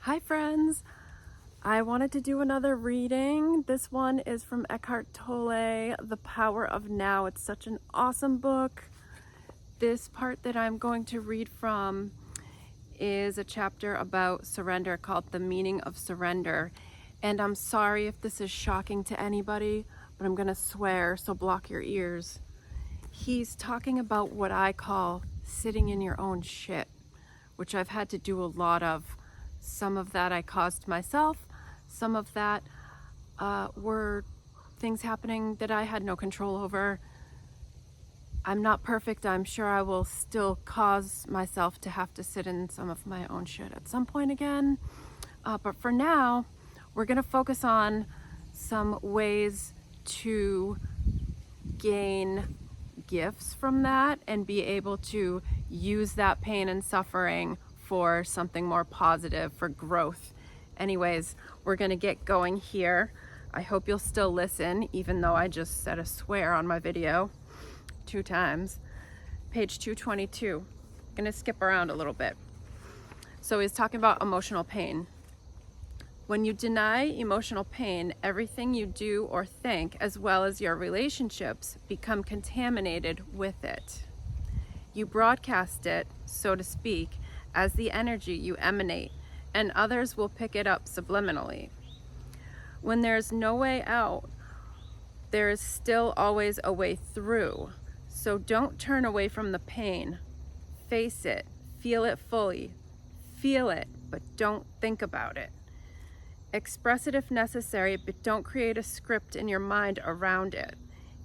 Hi friends! I wanted to do another reading. This one is from Eckhart Tolle, The Power of Now. It's such an awesome book. This part that I'm going to read from is a chapter about surrender called The Meaning of Surrender. And I'm sorry if this is shocking to anybody, but I'm going to swear, so block your ears. He's talking about what I call sitting in your own shit, which I've had to do a lot of. Some of that I caused myself. Some of that were things happening that I had no control over. I'm not perfect. I'm sure I will still cause myself to have to sit in some of my own shit at some point again. But for now, we're going to focus on some ways to gain gifts from that and be able to use that pain and suffering for something more positive, for growth. Anyways, we're going to get going here. I hope you'll still listen, even though I just said a swear on my video 2 times. Page 222. I'm going to skip around a little bit. So he's talking about emotional pain. When you deny emotional pain, everything you do or think, as well as your relationships, become contaminated with it. You broadcast it, so to speak, as the energy you emanate, and others will pick it up subliminally. When there's no way out, there is still always a way through. So don't turn away from the pain. Face it, feel it fully. Feel it, but don't think about it. Express it if necessary, but don't create a script in your mind around it.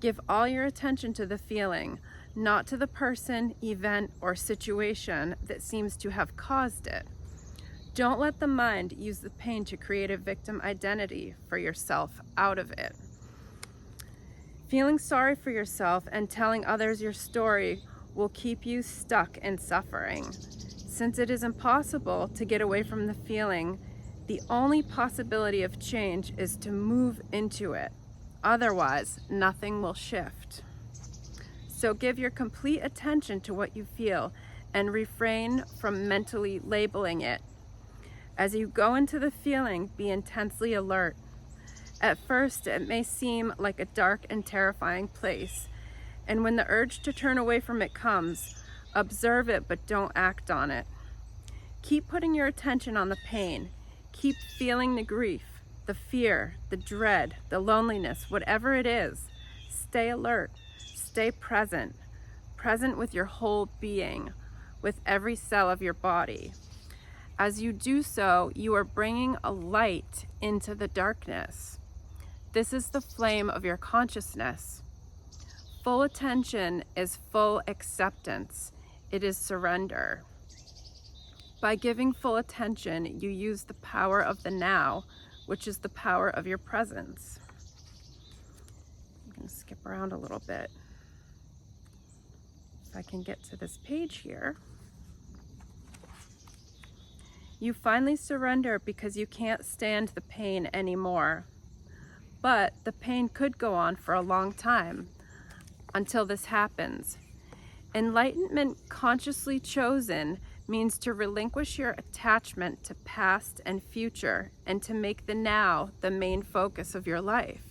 Give all your attention to the feeling, not to the person, event, or situation that seems to have caused it. Don't let the mind use the pain to create a victim identity for yourself out of it. Feeling sorry for yourself and telling others your story will keep you stuck in suffering. Since it is impossible to get away from the feeling, the only possibility of change is to move into it. Otherwise, nothing will shift. So give your complete attention to what you feel and refrain from mentally labeling it. As you go into the feeling, be intensely alert. At first, it may seem like a dark and terrifying place, and when the urge to turn away from it comes, observe it but don't act on it. Keep putting your attention on the pain. Keep feeling the grief, the fear, the dread, the loneliness, whatever it is. Stay alert. Stay present with your whole being, with every cell of your body. As you do so, you are bringing a light into the darkness. This is the flame of your consciousness. Full attention is full acceptance. It is surrender. By giving full attention, you use the power of the now, which is the power of your presence. I'm going to skip around a little bit. If I can get to this page here. You finally surrender because you can't stand the pain anymore. But the pain could go on for a long time until this happens. Enlightenment consciously chosen means to relinquish your attachment to past and future and to make the now the main focus of your life.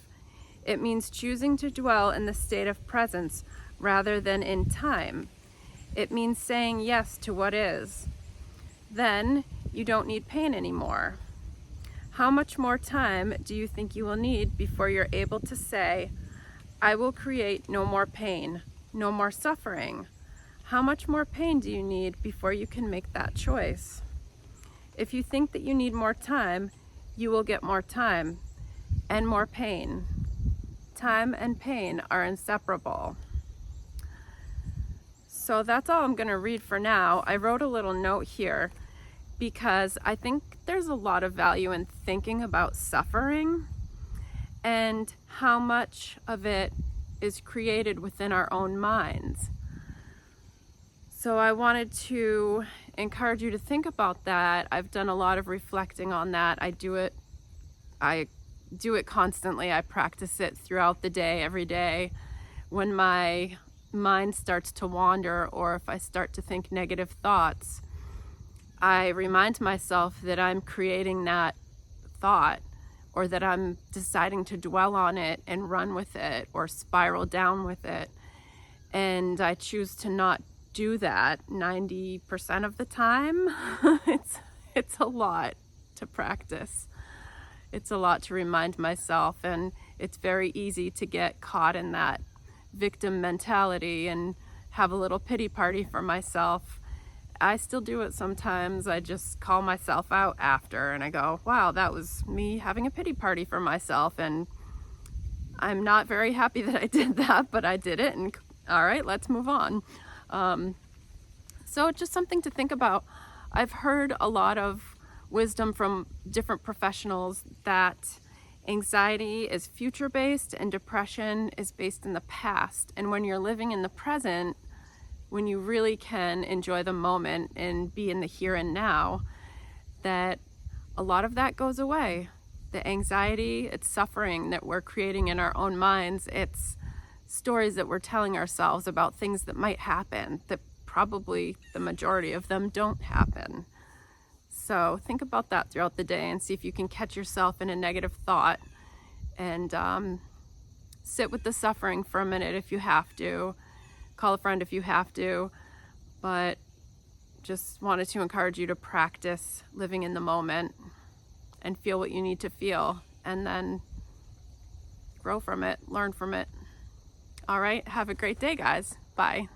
It means choosing to dwell in the state of presence rather than in time. It means saying yes to what is. Then you don't need pain anymore. How much more time do you think you will need before you're able to say, I will create no more pain, no more suffering? How much more pain do you need before you can make that choice? If you think that you need more time, you will get more time and more pain. Time and pain are inseparable. So that's all I'm going to read for now. I wrote a little note here because I think there's a lot of value in thinking about suffering and how much of it is created within our own minds. So I wanted to encourage you to think about that. I've done a lot of reflecting on that. I do it constantly. I practice it throughout the day, every day. When my mind starts to wander or if I start to think negative thoughts, I remind myself that I'm creating that thought, or that I'm deciding to dwell on it and run with it or spiral down with it. And I choose to not do that 90% of the time. It's a lot to practice. It's a lot to remind myself, and it's very easy to get caught in that victim mentality and have a little pity party for myself. I still do it sometimes. I just call myself out after and I go, wow, that was me having a pity party for myself, and I'm not very happy that I did that, but I did it, and all right, let's move on. So just something to think about. I've heard a lot of wisdom from different professionals that anxiety is future-based and depression is based in the past. And when you're living in the present, when you really can enjoy the moment and be in the here and now, that a lot of that goes away. The anxiety, it's suffering that we're creating in our own minds. It's stories that we're telling ourselves about things that might happen, that probably the majority of them don't happen. So think about that throughout the day and see if you can catch yourself in a negative thought, and sit with the suffering for a minute if you have to. Call a friend if you have to, but just wanted to encourage you to practice living in the moment and feel what you need to feel, and then grow from it, learn from it. All right, have a great day, guys. Bye.